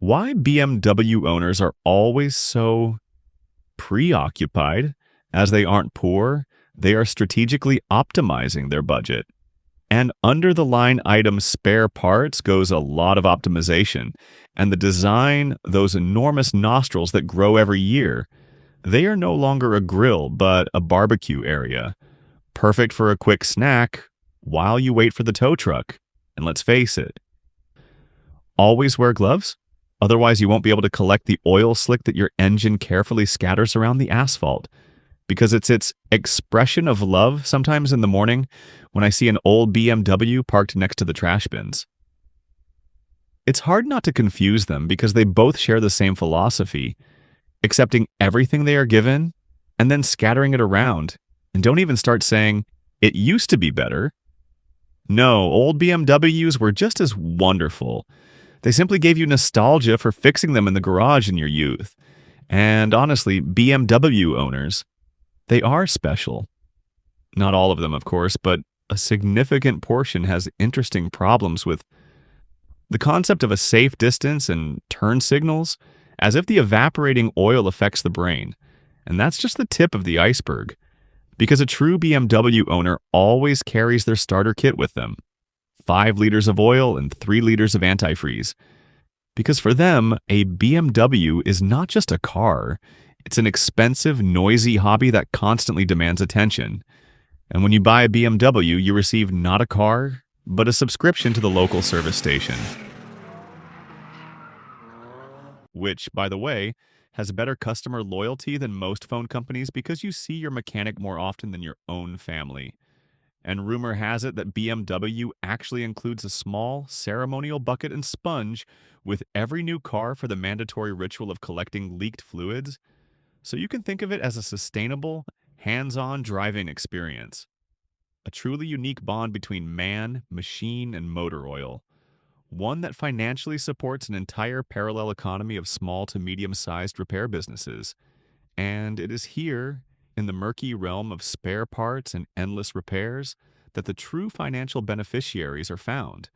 Why BMW owners are always so preoccupied, as they aren't poor, they are strategically optimizing their budget. And under the line item spare parts goes a lot of optimization. And the design, those enormous nostrils that grow every year, they are no longer a grill, but a barbecue area. Perfect for a quick snack while you wait for the tow truck. And let's face it, always wear gloves. Otherwise, you won't be able to collect the oil slick that your engine carefully scatters around the asphalt. Because it's its expression of love sometimes in the morning when I see an old BMW parked next to the trash bins. It's hard not to confuse them because they both share the same philosophy, accepting everything they are given and then scattering it around, and don't even start saying, "It used to be better." No, old BMWs were just as wonderful. They simply gave you nostalgia for fixing them in the garage in your youth. And honestly, BMW owners, they are special. Not all of them, of course, but a significant portion has interesting problems with the concept of a safe distance and turn signals, as if the evaporating oil affects the brain. And that's just the tip of the iceberg, because a true BMW owner always carries their starter kit with them. 5 liters of oil and 3 liters of antifreeze. Because for them, a BMW is not just a car, it's an expensive, noisy hobby that constantly demands attention. And when you buy a BMW, you receive not a car, but a subscription to the local service station. Which, by the way, has better customer loyalty than most phone companies because you see your mechanic more often than your own family. And rumor has it that BMW actually includes a small ceremonial bucket and sponge with every new car for the mandatory ritual of collecting leaked fluids. So you can think of it as a sustainable, hands-on driving experience. A truly unique bond between man, machine, and motor oil. One that financially supports an entire parallel economy of small to medium-sized repair businesses. And it is here, in the murky realm of spare parts and endless repairs, that the true financial beneficiaries are found.